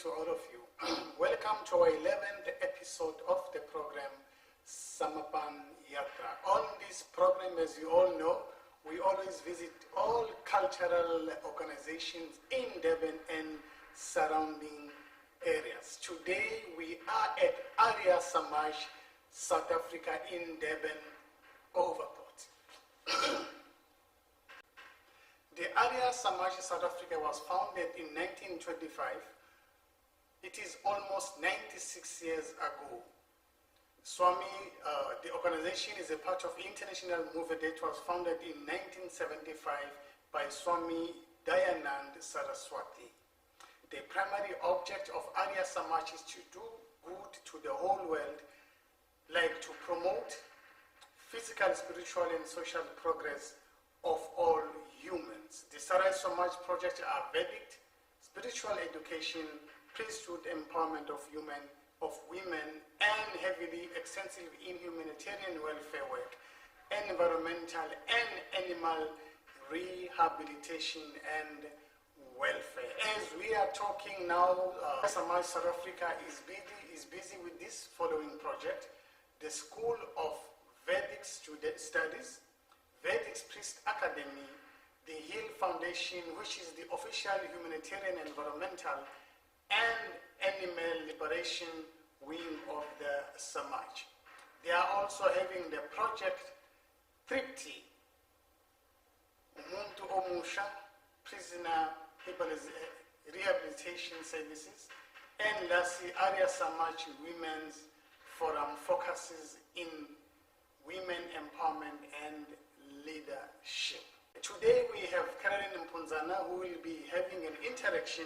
to all of you. Welcome to our 11th episode of the program, Samarpan Yatra. On this program, as you all know, we always visit all cultural organizations in Durban and surrounding areas. Today, we are at Arya Samaj South Africa in Durban, Overport. The Arya Samaj South Africa was founded in 1925. It is almost 96 years ago. Swami, the organization is a part of international movement that was founded in 1975 by Swami Vedanand Saraswati. The primary object of Arya Samaj is to do good to the whole world, like to promote physical, spiritual, and social progress of all humans. The Arya Samaj projects are Vedic, spiritual education, priesthood empowerment of women, and heavily extensive in humanitarian welfare work, environmental and animal rehabilitation and welfare. As we are talking now, Samaj South Africa is busy with this following project: the School of Vedic Studies, Vedic Priest Academy, the Hill Foundation, which is the official humanitarian, environmental, and animal liberation wing of the Samaj. They are also having the project Tripti, Umuntu Omusha, Prisoner Rehabilitation Services, and lastly, Arya Samaj Women's Forum focuses in women empowerment and leadership. Today we have Mpunzana, who will be having an interaction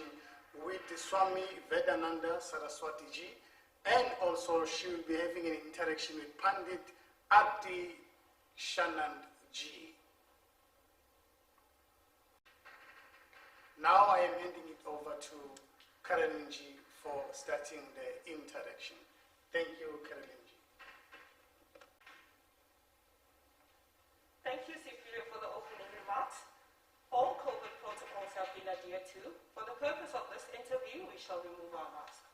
with Swami Vedanand Saraswati ji, and also she will be having an interaction with Pandita Arthi Shanand ji. Now I am handing it over to Carolyn ji for starting the interaction. Thank you, Carolyn ji. Thank you, Sipilio, for the opening remarks. All COVID protocols have been adhered to. For the purpose of this interview, we shall remove our masks.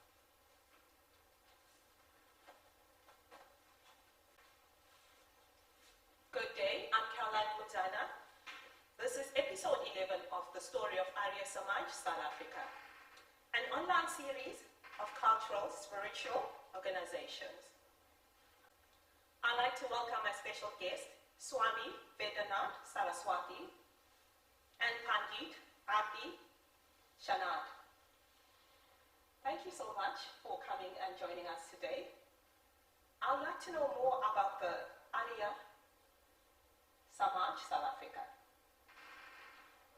Good day, I'm Mpunzana. This is episode 11 of the story of Arya Samaj South Africa, an online series of cultural, spiritual organizations. I'd like to welcome my special guest, Swami Vedanand Saraswati, and Pandita Arthi Shanand. Thank you so much for coming and joining us today. I would like to know more about the Arya Samaj South Africa.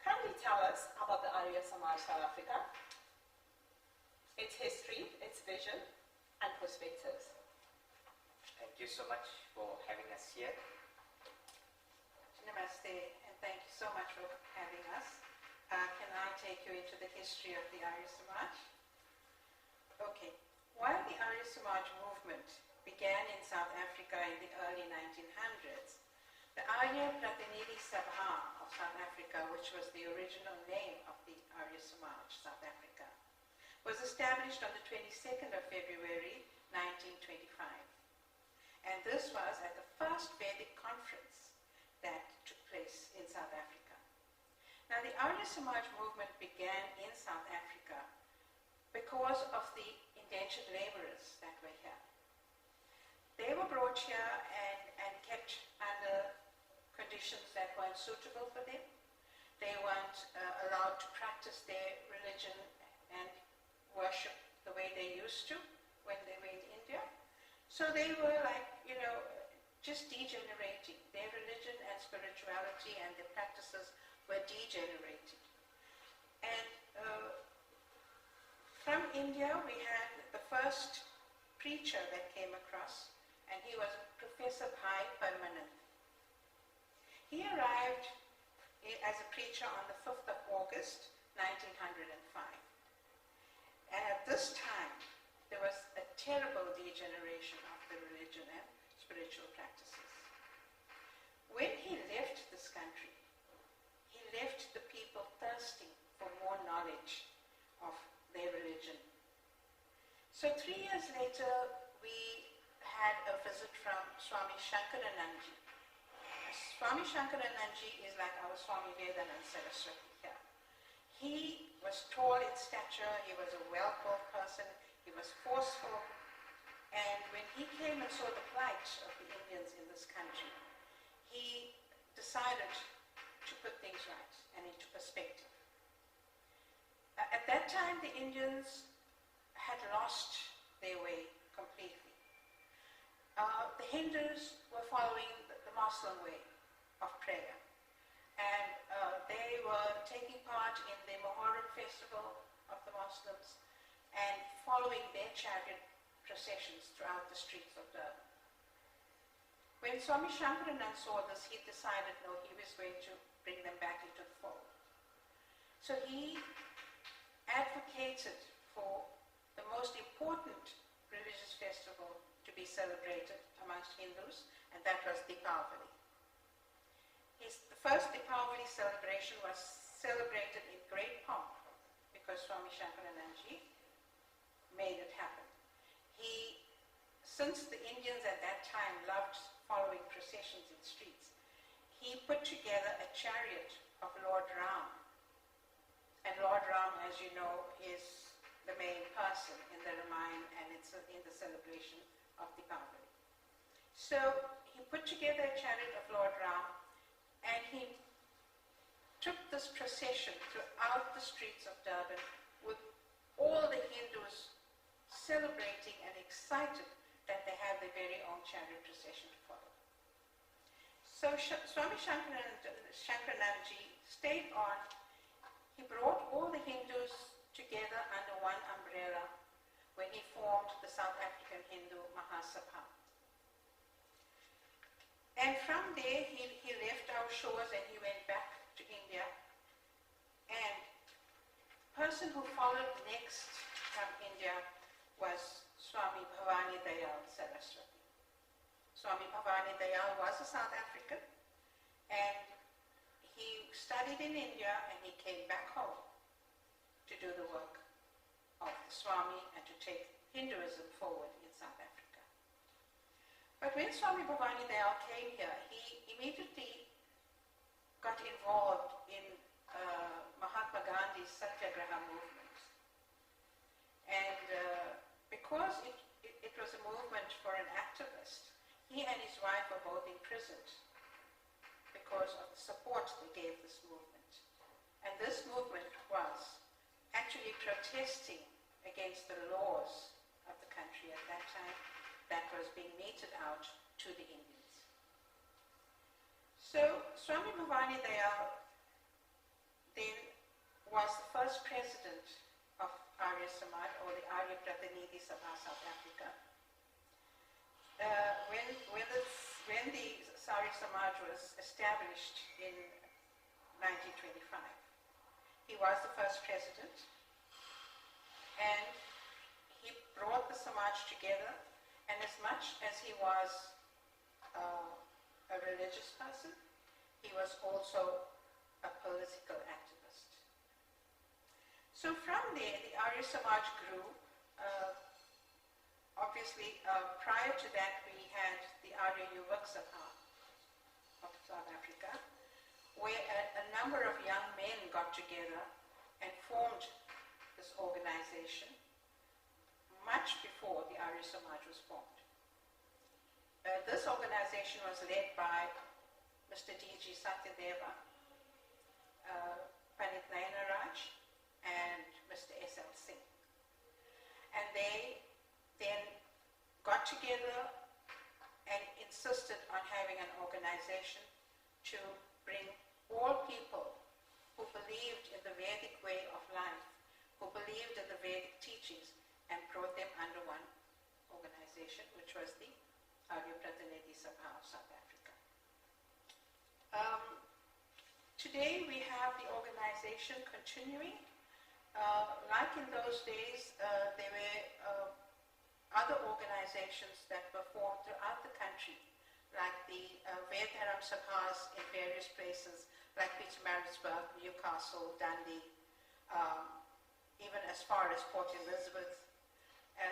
Kindly tell us about the Arya Samaj South Africa, its history, its vision, and perspectives. Thank you so much for having us here. Namaste, and thank you so much for having us. Can I take you into the history of the Arya Samaj? Okay. While the Arya Samaj movement began in South Africa in the early 1900s, the Arya Pratinidhi Sabha of South Africa, which was the original name of the Arya Samaj South Africa, was established on the 22nd of February 1925. And this was at the first Vedic conference that took place in South Africa. Now, the Arya Samaj movement began in South Africa because of the indentured laborers that were here. They were brought here and kept under conditions that weren't suitable for them. They weren't allowed to practice their religion and worship the way they used to when they were in India. So they were like, just degenerating. Their religion and spirituality and their practices were degenerating. And from India, we had the first preacher that came across, and he was Professor Bhai Permanent. He arrived as a preacher on the 5th of August, 1905. And at this time, there was a terrible degeneration of the religion and spiritual practices. When he left this country, he left the people thirsting for more knowledge of their religion 3 years later, we had a visit from Swami Shankaranandji. Swami Shankaranandji is like our Swami Vedanand Saraswati here. He was tall in stature, he was a well-built person, he was forceful, and when he came and saw the plight of the Indians in this country, he decided to put things right and into perspective. At that time, the Indians had lost their way completely. The Hindus were following the Muslim way of prayer, and they were taking part in the Muharram festival of the Muslims and following their chariot processions throughout the streets of Durban. When Swami Shankaranand saw this, he decided, no, he was going to bring them back into the fold. So he advocated for the most important religious festival to be celebrated amongst Hindus, and that was Deepavali. The first Deepavali celebration was celebrated in great pomp because Swami Shankaranandji made it happen. Since the Indians at that time loved following processions in streets, he put together a chariot of Lord Ram. And Lord Ram, as you know, is the main person in the Ramayana, and it's in the celebration of Deepavali. So he put together a chariot of Lord Ram, and he took this procession throughout the streets of Durban with all the Hindus celebrating and excited that they have their very own chariot procession to follow. So Swami Shankaranandji stayed on. He brought all the Hindus together under one umbrella when he formed the South African Hindu Mahasabha. And from there, he left our shores and he went back to India. And the person who followed next from India was Swami Bhavani Dayal Saraswati. Swami Bhavani Dayal was a South African, and he studied in India and he came back home to do the work of the Swami and to take Hinduism forward in South Africa. But when Swami Bhavani Dayal came here, he immediately got involved in Mahatma Gandhi's Satyagraha movement. And because it was a movement for an activist, he and his wife were both imprisoned because of the support they gave this movement. And this movement was actually protesting against the laws of the country at that time that was being meted out to the Indians. So Swami Bhavani Dayal then was the first president of Arya Samaj, or the Arya Pratinidhi Sabha South Africa. When the Arya Samaj was established in 1925, he was the first president, and he brought the Samaj together, and as much as he was a religious person, he was also a political activist. So from there, the Arya Samaj grew. Obviously, prior to that, we had the Arya Yuvak Sabha of South Africa, where a number of young men got together and formed this organization much before the Arya Samaj was formed. This organization was led by Mr. D.G. Satyadeva, Pandit Nayanaraj, and Mr. S.L. Singh. And they then got together and insisted on having an organization to bring all people who believed in the Vedic way of life, who believed in the Vedic teachings, and brought them under one organization, which was the Arya Pratinidhi Sabha of South Africa. Today we have the organization continuing. Like in those days, there were other organizations that were formed throughout the country, like the Vedanand Sabhas in various places, like Pietermaritzburg, Newcastle, Dundee, even as far as Port Elizabeth.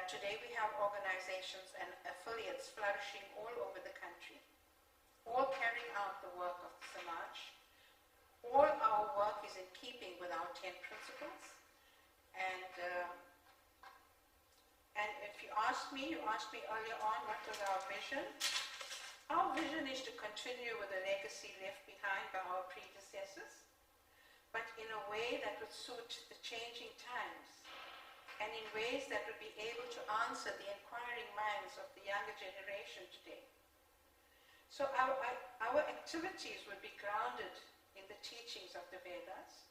Today we have organizations and affiliates flourishing all over the country, all carrying out the work of the Samaj. All our work is in keeping with our 10 principles. And if you asked me earlier on what was our vision. Our vision is to continue with the legacy left behind by our predecessors, but in a way that would suit the changing times and in ways that would be able to answer the inquiring minds of the younger generation today. So our activities would be grounded in the teachings of the Vedas,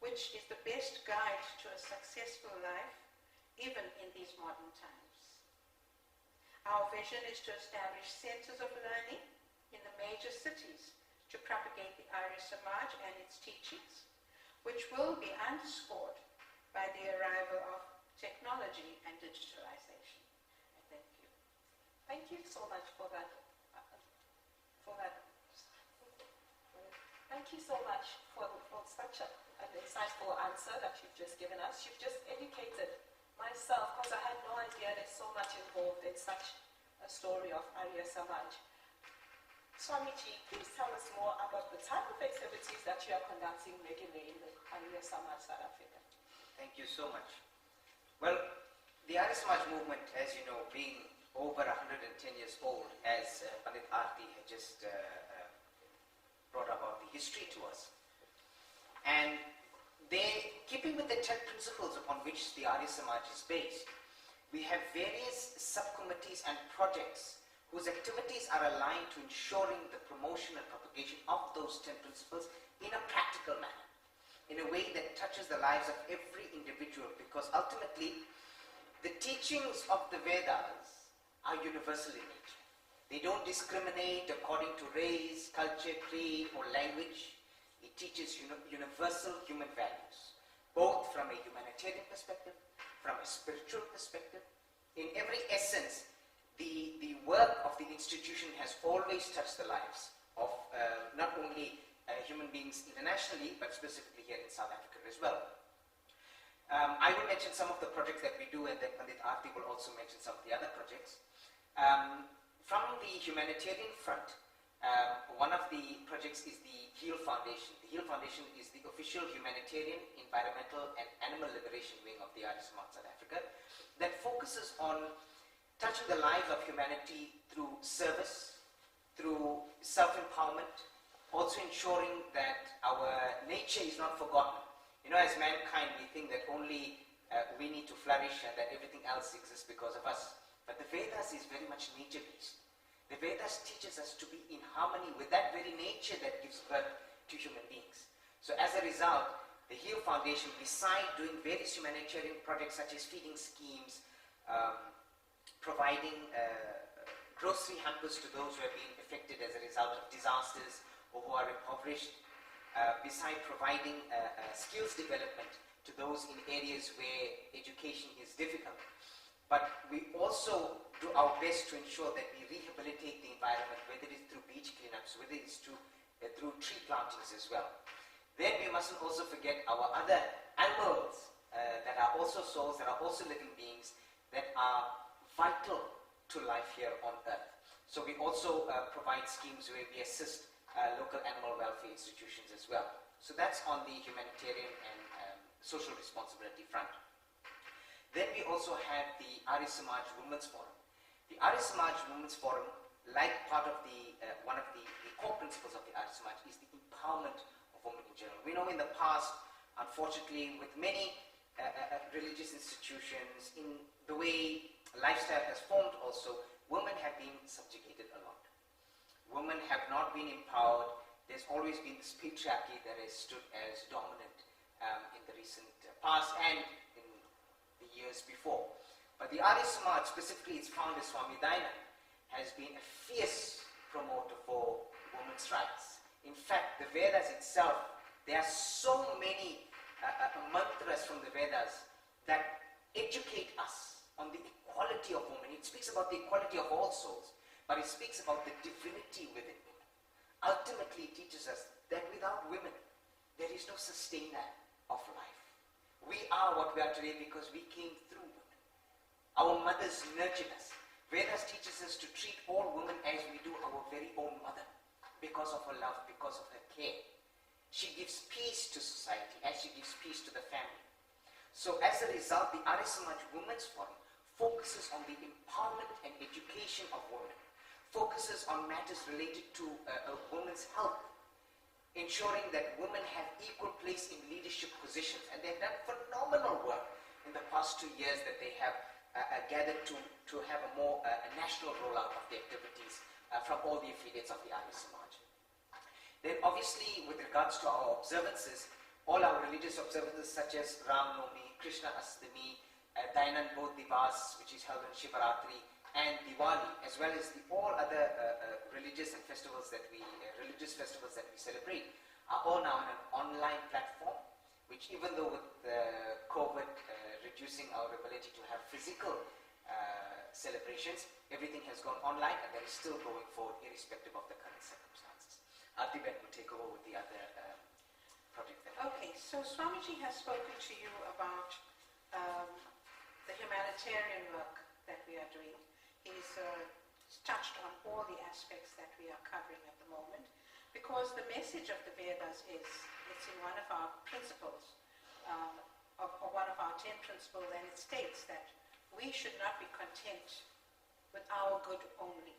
which is the best guide to a successful life, even in these modern times. Our vision is to establish centers of learning in the major cities to propagate the Arya Samaj and its teachings, which will be underscored by the arrival of technology and digitalization. I thank you. Thank you so much for that. Thank you so much for such an insightful answer that you've just given us. You've just educated myself, because I had no idea there's so much involved in such a story of Arya Samaj. Swamiji, please tell us more about the type of activities that you are conducting regularly in the Arya Samaj South Africa. Thank you so much. Well, the Arya Samaj movement, as you know, being over 110 years old, as Pandita Arthi had just brought about the history to us. And they, keeping with the 10 principles upon which the Arya Samaj is based, we have various subcommittees and projects whose activities are aligned to ensuring the promotion and propagation of those 10 principles in a practical manner, in a way that touches the lives of every individual, because ultimately the teachings of the Vedas are universal in nature. They don't discriminate according to race, culture, creed, or language. It teaches universal human values, both from a humanitarian perspective, from a spiritual perspective. In every essence, the work of the institution has always touched the lives of not only human beings internationally, but specifically here in South Africa as well. I will mention some of the projects that we do, and then Pandita Arthi will also mention some of the other projects. From the humanitarian front, one of the projects is the HEAL Foundation. The HEAL Foundation is the official humanitarian, environmental, and animal liberation wing of the Arya Samaj South Africa that focuses on touching the lives of humanity through service, through self-empowerment, also ensuring that our nature is not forgotten. You know, as mankind, we think that only we need to flourish and that everything else exists because of us. But the Vedas is very much nature-based. The Vedas teaches us to be in harmony with that very nature that gives birth to human beings. So as a result, the HEAL Foundation, besides doing various humanitarian projects such as feeding schemes, providing grocery hampers to those who have been affected as a result of disasters or who are impoverished, besides providing skills development to those in areas where education is difficult. But we also do our best to ensure that we rehabilitate the environment, whether it is through beach cleanups, whether it is through tree plantings as well. Then we mustn't also forget our other animals that are also souls, that are also living beings, that are vital to life here on Earth. So we also provide schemes where we assist local animal welfare institutions as well. So that's on the humanitarian and social responsibility front. Then we also have the Arya Samaj Women's Forum. The Arya Samaj Women's Forum, like part of the one of the core principles of the Arya Samaj, is the empowerment of women in general. We know in the past, unfortunately, with many religious institutions, in the way lifestyle has formed also, women have been subjugated a lot. Women have not been empowered. There's always been this patriarchy that has stood as dominant in the recent past and in the years before. But the Arya Samaj, specifically its founder Swami, has been a fierce promoter for women's rights. In fact, the Vedas itself, there are so many mantras from the Vedas that educate us on the equality of women. It speaks about the equality of all souls, but it speaks about the divinity within women. Ultimately, it teaches us that without women, there is no sustainer of life. We are what we are today because we came through women. Our mothers nurtured us. Vedas teaches us to treat all women as we do our very own mother, because of her love, because of her care. She gives peace to society as she gives peace to the family. So as a result, the Arya Samaj Women's Forum focuses on the empowerment and education of women, focuses on matters related to a woman's health, ensuring that women have equal place in leadership positions. And they've done phenomenal work in the past 2 years that they have gathered to have a more national rollout of the activities from all the affiliates of the Arya Samaj. Then obviously, with regards to our observances, all our religious observances such as Ram Navami, Krishna Astami, Vedanand both Divas, which is held on Shivaratri, and Diwali, as well as all other religious festivals that we celebrate, are all now on an online platform, which even though with COVID reducing our ability to have physical celebrations, everything has gone online, and that is still going forward irrespective of the current circumstances. Arthi will take over with the other project. Okay, so Swamiji has spoken to you about the humanitarian work that we are doing. He's touched on all the aspects that we are covering at the moment, because the message of the Vedas is, it's in one of our principles, of one of our 10 principles, and it states that we should not be content with our good only.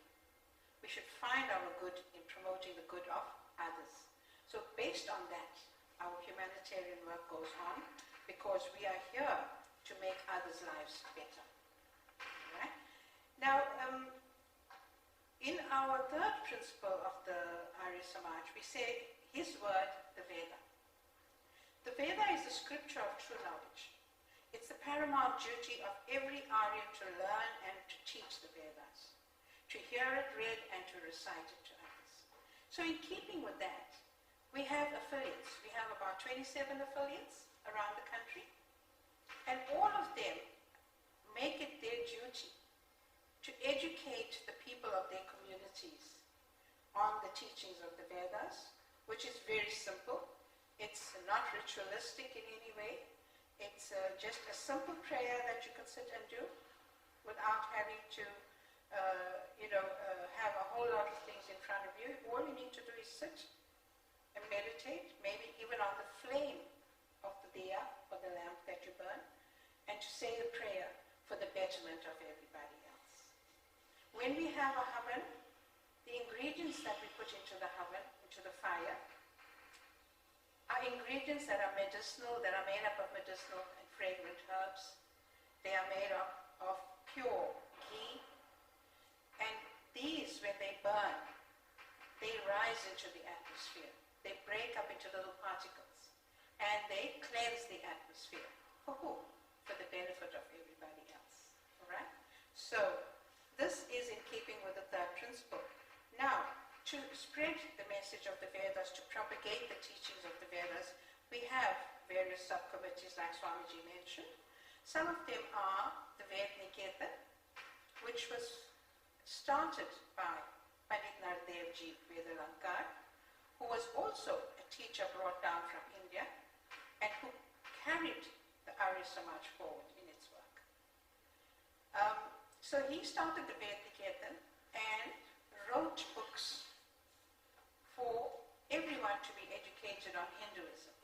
We should find our good in promoting the good of others. So based on that, our humanitarian work goes on, because we are here to make others' lives better. Right? Now, in our third principle of the Arya Samaj, we say his word, the Veda. The Veda is the scripture of true knowledge. It's the paramount duty of every Aryan to learn and to teach the Vedas, to hear it read and to recite it to others. So in keeping with that, we have affiliates. We have about 27 affiliates around the country, and all of them make it their duty to educate the people of their communities on the teachings of the Vedas, which is very simple. It's not ritualistic in any way. It's just a simple prayer that you can sit and do without having to have a whole lot of things in front of you. All you need to do is sit and meditate, maybe even on the flame of the diya or the lamp that you burn, and to say a prayer for the betterment of everybody else. When we have a havan, the ingredients that we put into the havan, into the fire, are ingredients that are medicinal, that are made up of medicinal and fragrant herbs. They are made up of pure ghee, and these, when they burn, they rise into the atmosphere. They break up into little particles, and they cleanse the atmosphere. For who? For the benefit of everybody else. All right? So, this is in keeping with the third principle. Now, to spread the message of the Vedas, to propagate the teachings of the Vedas, we have various subcommittees like Swamiji mentioned. Some of them are the Vedniketan, which was started by Pandita Vedanand, who was also a teacher brought down from India and who carried the Arya Samaj forward in its work. So he started the Vedniketan and wrote books for everyone to be educated on Hinduism.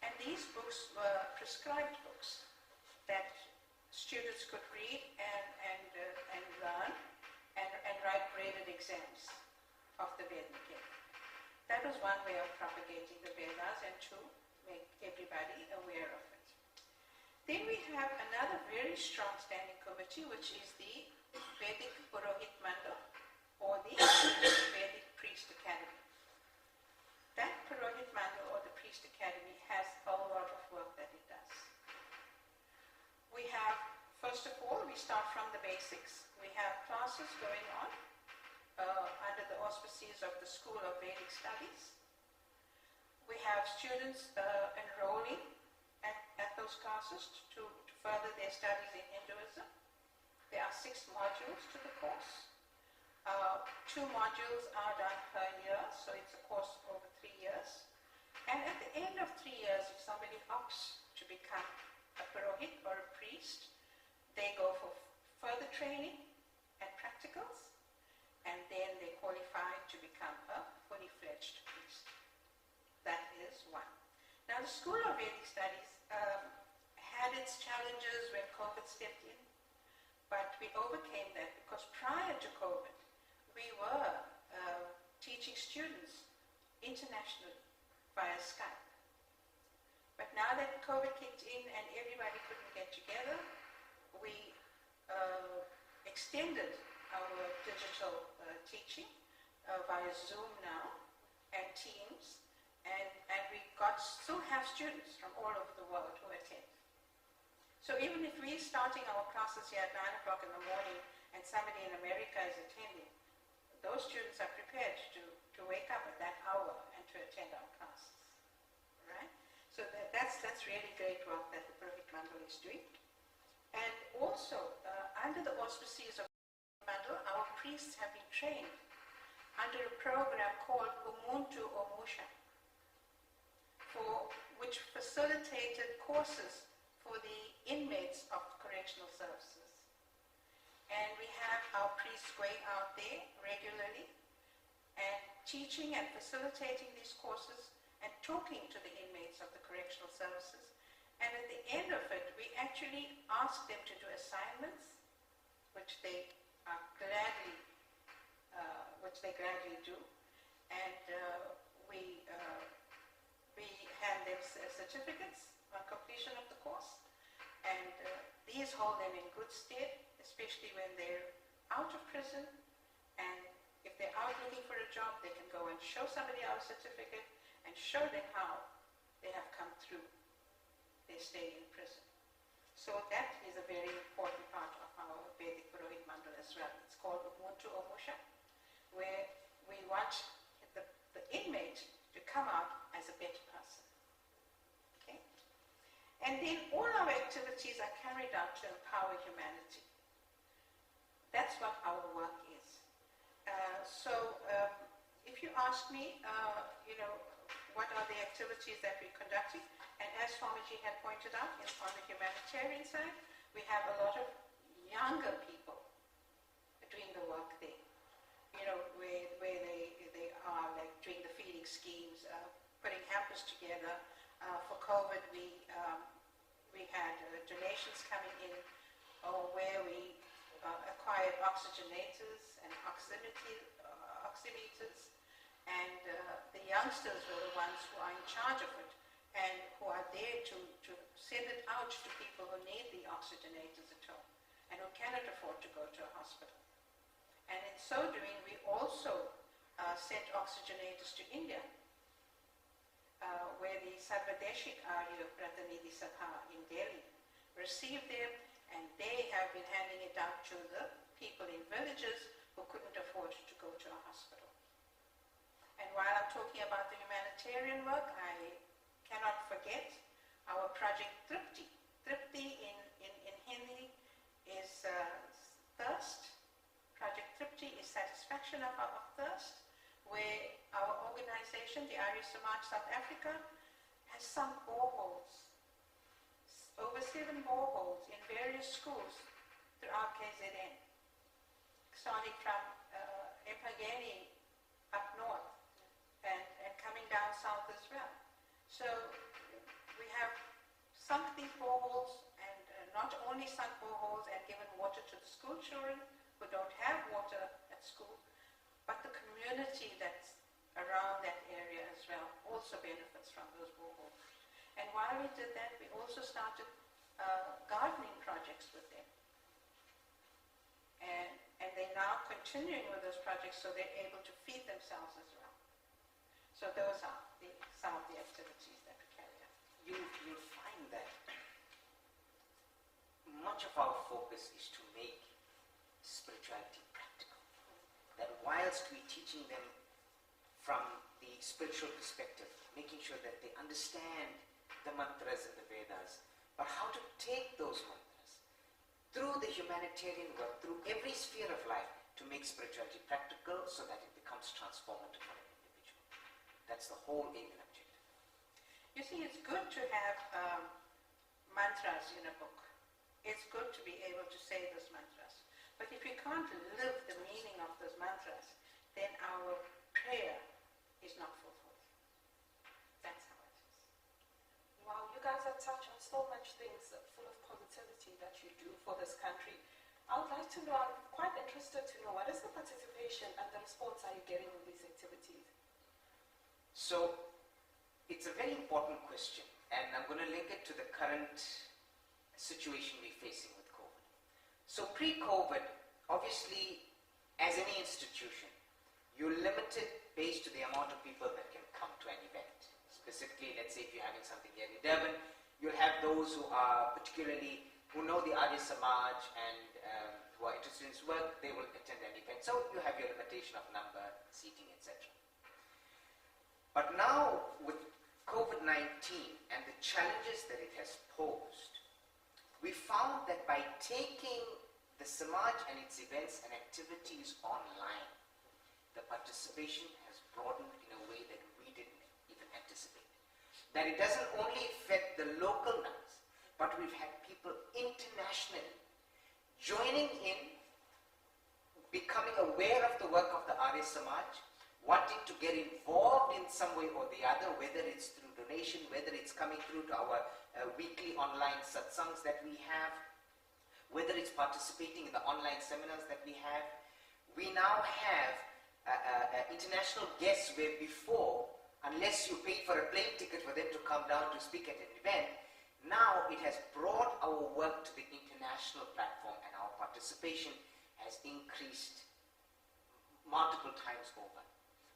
And these books were prescribed books that students could read and learn and write graded exams of the Vedniketan. That was one way of propagating the Vedas and to make everybody aware of it. Then we have another very strong standing committee, which is the Vedic Purohit Mandal, or the Vedic Priest Academy. That Purohit Mandal, or the Priest Academy, has a lot of work that it does. We have, first of all, we start from the basics. We have classes going on under the auspices of the School of Vedic Studies. We have students enrolling at those classes to further their studies in Hinduism. There are 6 modules to the course. 2 modules are done per year, so it's a course over 3 years. And at the end of 3 years, if somebody opts to become a Purohit or a priest, they go for further training and practicals, and then they qualify to become a fully fledged priest. That is one. Now, the School of Vedic Studies had its challenges when COVID stepped in, but we overcame that because prior to COVID, we were teaching students internationally via Skype. But now that COVID kicked in and everybody couldn't get together, we extended our digital teaching via Zoom now and Teams, and we still have students from all over the world who attend. So even if we're starting our classes here at 9 o'clock in the morning and somebody in America is attending, those students are prepared to wake up at that hour and to attend our classes, right? So that's really great work that the Purohit Mandal is doing. And also, under the auspices of Mandal, our priests have been trained under a program called Umuntu Omusha, which facilitated courses for the inmates of correctional services. And we have our priests going out there regularly and teaching and facilitating these courses and talking to the inmates of the correctional services. And at the end of it, we actually ask them to do assignments, which they gladly do. And we hand them certificates on completion of the course. And these hold them in good stead, especially when they're out of prison. And if they're out looking for a job, they can go and show somebody our certificate and show them how they have come through their stay in prison. So that is a very important part of our Vedic Purohit Mandal as well. It's called Umuntu Omusha, where we want the inmate to come out as a better person. Okay? And then all our activities are carried out to empower humanity. That's what our work is. If you ask me, what are the activities that we're conducting, and as Swamiji had pointed out, on the humanitarian side, we have a lot of younger people doing the work there. Where they are like doing the feeding schemes, putting hampers together. For COVID, we had donations coming in, where we acquired oxygenators and oximeters, and the youngsters were the ones who are in charge of it and who are there to send it out to people who need the oxygenators at home and who cannot afford to go to a hospital. And in so doing, we also sent oxygenators to India, where the Sarvadeshik Arya Pratinidhi Sabha in Delhi received them, and they have been handing it out to the people in villages who couldn't afford to go to a hospital. And while I'm talking about the humanitarian work, I cannot forget our project Tripti. Tripti in Hindi is thirst. Project Tripti is satisfaction of thirst, where our organization, the Arya Samaj South Africa, has sunk boreholes, over 7 boreholes in various schools throughout KZN, starting from Mpunzana up north and coming down south as well. So we have sunk these boreholes, and not only sunk boreholes and given water to the school children who don't have water at school, but the community that's around that area as well also benefits from those boreholes. And while we did that, we also started gardening projects with them. And they're now continuing with those projects, so they're able to feed themselves as well. So those are some of the activities that we carry out. You'll find that much of our focus is to make spirituality practical. That whilst we're teaching them from the spiritual perspective, making sure that they understand the mantras and the Vedas, but how to take those mantras through the humanitarian work, through every sphere of life, to make spirituality practical so that it becomes transformative for an individual. That's the whole aim and objective. You see, it's good to have mantras in a book, it's good to be able to say those mantras. But if we can't live the meaning of those mantras, then our prayer is not fulfilled. That's how it is. Wow, you guys have touched on so much things full of positivity that you do for this country. I would like to know, I'm quite interested to know, what is the participation and the response are you getting in these activities? So, it's a very important question, and I'm going to link it to the current situation we're facing with COVID. So pre-COVID, obviously, as any institution, you're limited based to the amount of people that can come to an event. Specifically, let's say if you're having something here in Durban, you'll have those who are who know the Arya Samaj and who are interested in this work, they will attend an event. So you have your limitation of number, seating, etc. But now, with COVID-19 and the challenges that it has posed, we found that by taking the Samaj and its events and activities online, the participation has broadened in a way that we didn't even anticipate. That it doesn't only affect the local nuns, but we've had people internationally joining in, becoming aware of the work of the Arya Samaj, wanting to get involved in some way or the other, whether it's through donation, whether it's coming through to our weekly online satsangs that we have, whether it's participating in the online seminars that we have. We now have international guests where before, unless you pay for a plane ticket for them to come down to speak at an event, now it has brought our work to the international platform, and our participation has increased multiple times over.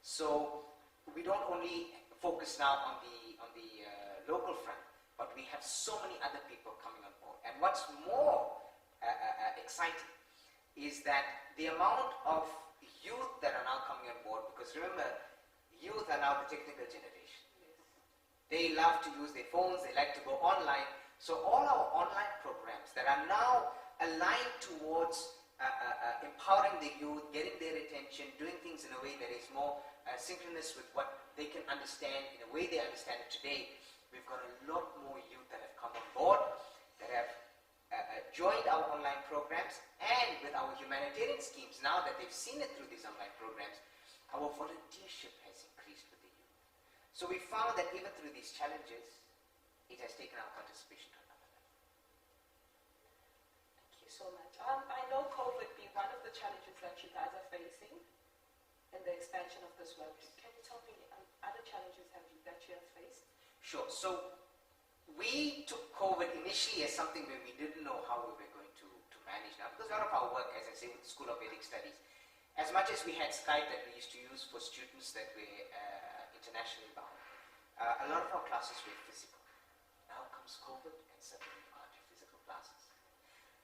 So we don't only focus now on the local front, but we have so many other people coming on board. And what's more exciting is that the amount of youth that are now coming on board, because remember, youth are now the technical generation. They love to use their phones, they like to go online. So all our online programs that are now aligned towards empowering the youth, getting their attention, doing things in a way that is more synchronous with what they can understand, in a way they understand it today. We've got a lot more youth that have come on board, that have joined our online programs, and with our humanitarian schemes, now that they've seen it through these online programs, our volunteership has increased with the youth. So we found that even through these challenges, it has taken our participation to another level. Thank you so much. I know COVID being one of the challenges that you guys are facing in the expansion of this work. Can you tell me other challenges that you have faced? Sure. So we took COVID initially as something where we didn't know how we were going to manage now, because a lot of our work, as I say, with the School of Vedic Studies, as much as we had Skype that we used to use for students that were internationally bound, a lot of our classes were physical. Now comes COVID and suddenly we can't have physical classes.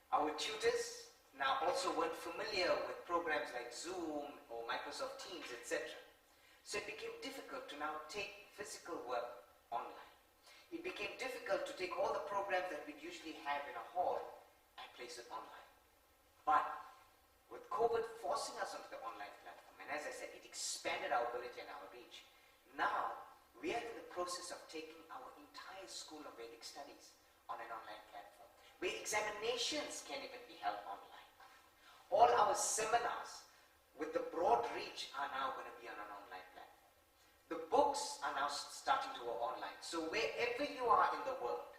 Our tutors now also weren't familiar with programs like Zoom or Microsoft Teams, etc. So it became difficult to now take physical work online. It became difficult to take all the programs that we'd usually have in a hall and place it online. But with COVID forcing us onto the online platform, and as I said, it expanded our ability and our reach. Now, we are in the process of taking our entire School of Vedic Studies on an online platform, where examinations can even be held online. All our seminars with the broad reach are now going to be on an online platform. The books are now starting to go online. So wherever you are in the world,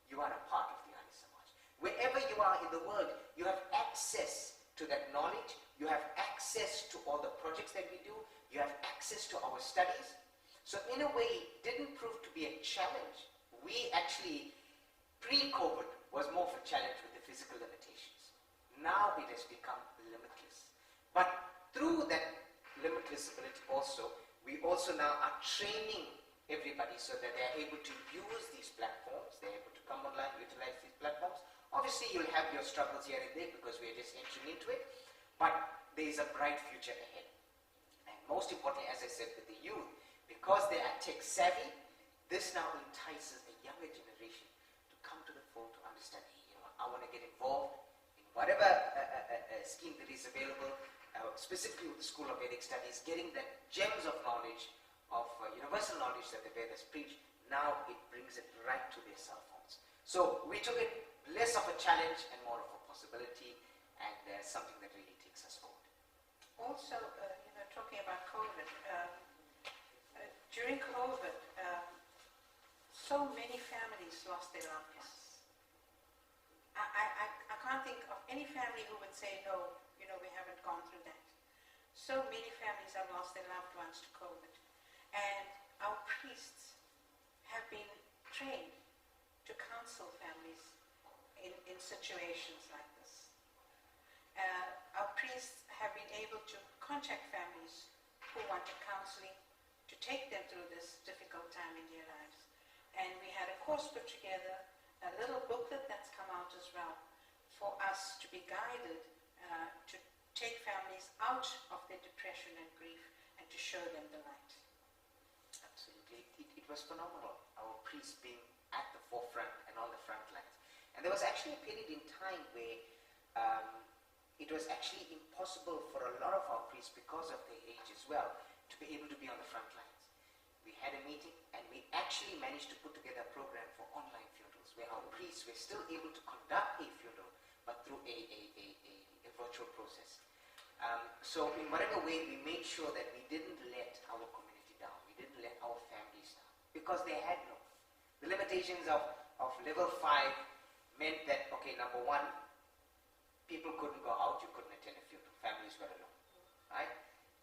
you are a part of the Arya Samaj. Wherever you are in the world, you have access to that knowledge, you have access to all the projects that we do, you have access to our studies. So in a way, it didn't prove to be a challenge. We actually, pre-COVID, was more of a challenge with the physical limitations. Now it has become limitless. But through that limitless ability also, we also now are training everybody so that they are able to use these platforms, they're able to come online, utilize these platforms. Obviously, you'll have your struggles here and there because we're just entering into it, but there is a bright future ahead. And most importantly, as I said, with the youth, because they are tech savvy, this now entices a younger generation to come to the fore to understand, hey, you know, I want to get involved in whatever scheme that is available, specifically with the School of Vedic Studies, getting the gems of knowledge, of universal knowledge that the Vedas preach. Now it brings it right to their cell phones. So we took it less of a challenge and more of a possibility, and something that really takes us forward. Also, talking about COVID, during COVID, so many families lost their loved ones. I can't think of any family who would say, no, we haven't gone through that. So many families have lost their loved ones to COVID. And our priests have been trained to counsel families in situations like this. Our priests have been able to contact families who wanted counseling to take them through this difficult time in their lives. And we had a course put together, a little booklet that's come out as well, for us to be guided to take families out of their depression and grief and to show them the light. Absolutely. It was phenomenal, our priests being at the forefront and on the front lines. And there was actually a period in time where it was actually impossible for a lot of our priests, because of their age as well, to be able to be on the front lines. We had a meeting and we actually managed to put together a program for online funerals where our priests were still able to conduct a funeral, but through a virtual process. So in whatever way, we made sure that we didn't let our community down, we didn't let our families down, because they had no. The limitations of level 5 meant that, okay, number one, people couldn't go out, you couldn't attend a funeral, families were alone, right?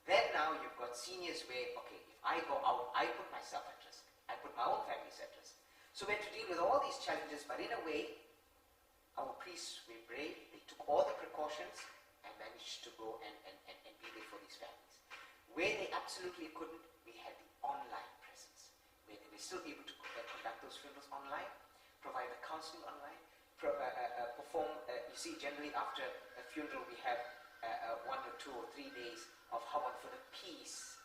Then now you've got seniors where, okay, if I go out, I put myself at risk, I put my own families at risk. So we had to deal with all these challenges, but in a way, our priests were brave, they took all the precautions and managed to go and be there for these families. Where they absolutely couldn't, we had the online presence, where they were still able to conduct those funerals online, provide the counseling online, perform, you see, generally after a funeral we have 1 or 2 or 3 days of Havan for the peace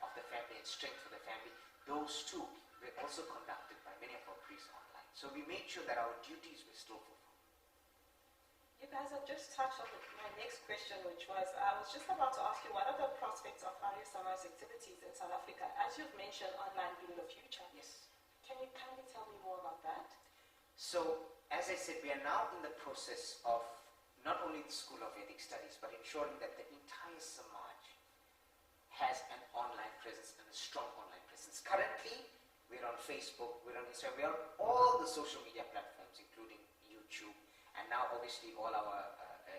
of the family and strength for the family. Those two were also conducted by many of our priests online. So we made sure that our duties were still fulfilled. You guys have just touched on my next question, which was, I was just about to ask you, what are the prospects of Arya Samaj activities in South Africa? As you've mentioned, online being the future. Yes. Can you kindly tell me more about that? So, as I said, we are now in the process of not only the School of Vedic Studies, but ensuring that the entire Samaj has an online presence and a strong online presence. Currently, we're on Facebook, we're on Instagram, we're on all the social media platforms, including YouTube, and now obviously all our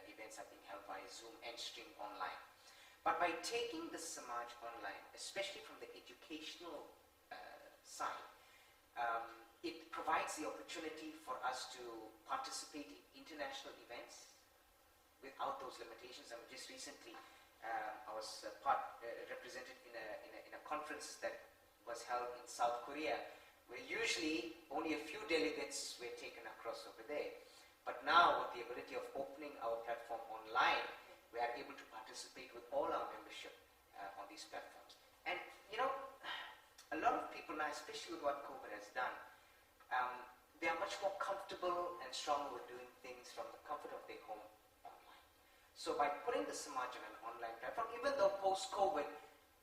events are being held via Zoom and streamed online. But by taking the Samaj online, especially from the educational side, it provides the opportunity for us to participate in international events without those limitations. I mean, just recently, I was represented in a conference that was held in South Korea, where usually only a few delegates were taken across over there. But now, with the ability of opening our platform online, we are able to participate with all our membership on these platforms. And, a lot of people now, especially with what COVID has done, they are much more comfortable and stronger with doing things from the comfort of their home online. So by putting the Samaj on an online platform, even though post-COVID,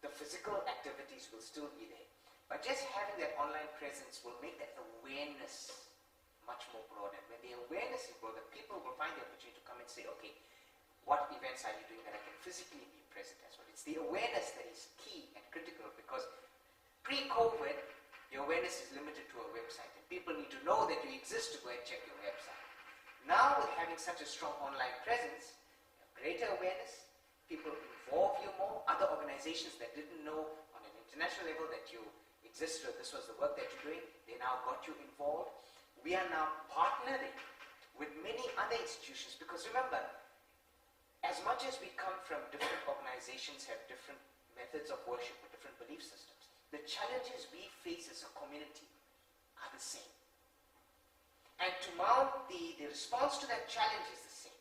the physical activities will still be there, but just having that online presence will make that awareness much more broad. And when the awareness is broader, people will find the opportunity to come and say, okay, what events are you doing that I can physically be present as well? It's the awareness that is key and critical, because pre-COVID, your awareness is limited to a website, and people need to know that you exist to go and check your website. Now, with having such a strong online presence, greater awareness, people involve you more. Other organizations that didn't know on an international level that you existed, or this was the work that you're doing, they now got you involved. We are now partnering with many other institutions, because remember, as much as we come from different organizations, have different methods of worship or different belief systems, the challenges we face as a community are the same. And to mount the response to that challenge is the same.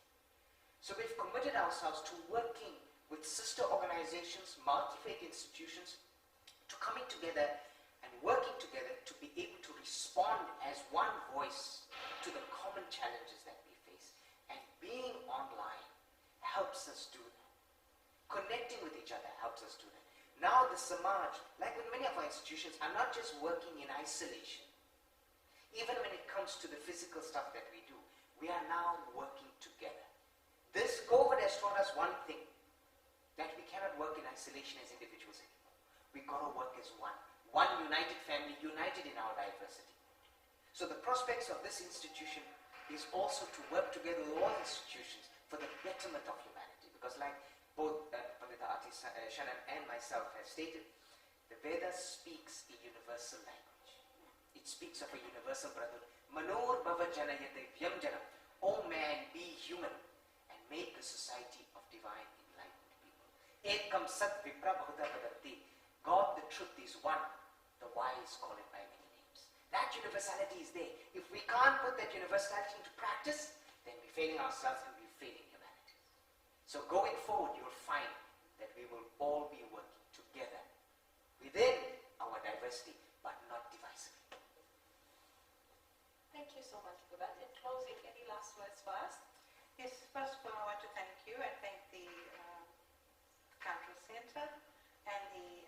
So we've committed ourselves to working with sister organizations, multi-faith institutions, to coming together and working together to be able to respond as one voice to the common challenges that we face. And being online helps us do that. Connecting with each other helps us do that. Now the Samaj, like with many of our institutions, are not just working in isolation. Even when it comes to the physical stuff that we do, we are now working together. This COVID has taught us one thing, that we cannot work in isolation as individuals anymore. We got to work as one. One united family, united in our diversity. So the prospects of this institution is also to work together with all institutions for the betterment of humanity. Because like both Pandita Arthi, Shanand and myself have stated, the Veda speaks a universal language. It speaks of a universal brotherhood. Manor bhava janayate vyam janam. O man, be human and make a society of divine enlightened people. Ekam sat vipra bahuta vadanti. God, the truth, is one. The wise call it by many names. That universality is there. If we can't put that universality into practice, then we're failing ourselves and we're failing humanity. So going forward, you will find that we will all be working together within our diversity, but not divisively. Thank you so much for that. In closing, any last words for us? Yes, first of all, I want to thank you and thank the Cultural Center and the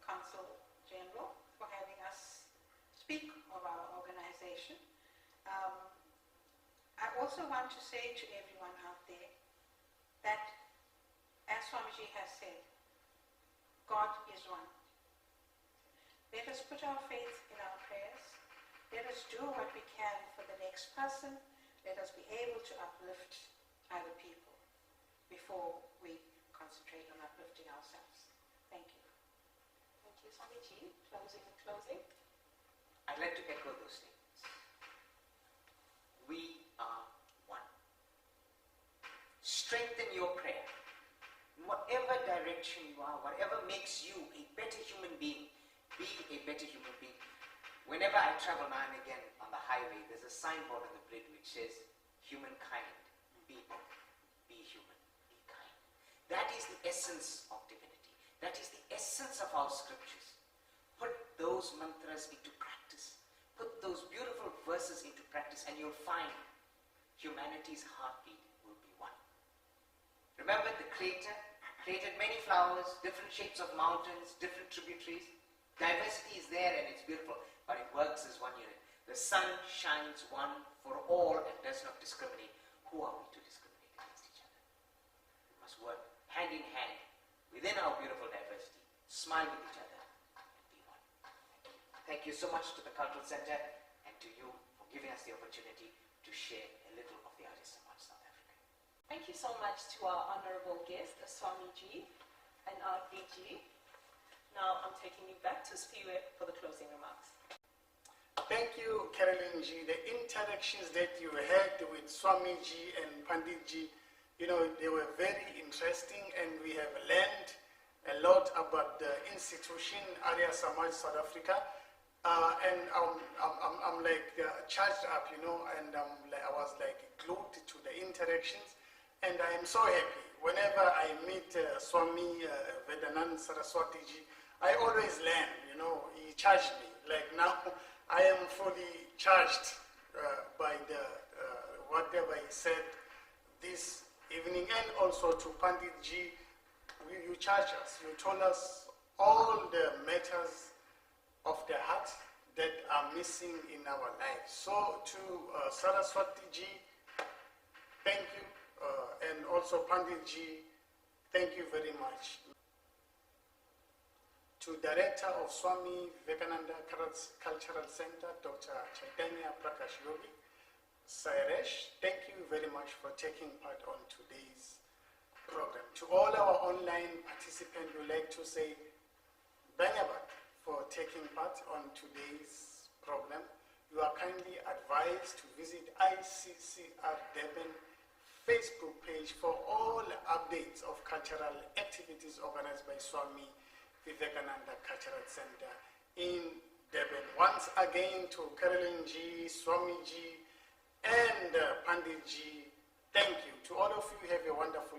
Consul General for having us speak of our organization. I also want to say to everyone out there that, as Swamiji has said, God is one. Let us put our faith in our prayers. Let us do what we can for the next person. Let us be able to uplift other people before we concentrate on uplifting ourselves. Thank you. Thank you, Swamiji. Closing. I'd like to echo those statements. We are one. Strengthen your prayer. In whatever direction you are, whatever makes you a better human being, be a better human being. Whenever I travel now and again on the highway, there's a signboard on the bridge which says, humankind, be human, be kind. That is the essence of divinity. That is the essence of our scriptures. Put those mantras into practice. Put those beautiful verses into practice and you'll find humanity's heartbeat will be one. Remember, the Creator created many flowers, different shapes of mountains, different tributaries. Diversity is there and it's beautiful, but it works as one unit. The sun shines one for all and does not discriminate. Who are we to discriminate against each other? We must work hand in hand within our beautiful diversity, smile with each other, and be one. Thank you so much to the Cultural Center and to you for giving us the opportunity to share a little of the Arya Samaj South Africa. Thank you so much to our honorable guest, Swamiji and Arthi. Now I'm taking you back to Spiwe for the closing remarks. Thank you, Caroline Ji. The interactions that you had with Swamiji and Pandit Ji, they were very interesting and we have learned a lot about the institution, Arya Samaj South Africa. And I'm like charged up, and I was like glued to the interactions. And I am so happy. Whenever I meet Swami Vedanand Saraswati Ji, I always learn, he charged me. Like now, I am fully charged by the whatever he said this evening. And also to Pandit Ji, you charge us. You told us all the matters of the heart that are missing in our lives. So to Saraswati Ji, thank you. And also Pandit Ji, thank you very much. To Director of Swami Vedananda Cultural Center, Dr. Chaitanya Prakash Yogi, Sairesh, thank you very much for taking part on today's program. To all our online participants, we'd like to say Dhanyavad for taking part on today's program. You are kindly advised to visit ICCR Durban Facebook page for all updates of cultural activities organized by Swami Vivekananda Cultural Center in Durban. Once again to Caroline Ji, Swami Ji, and Pandit Ji, thank you. To all of you, have a wonderful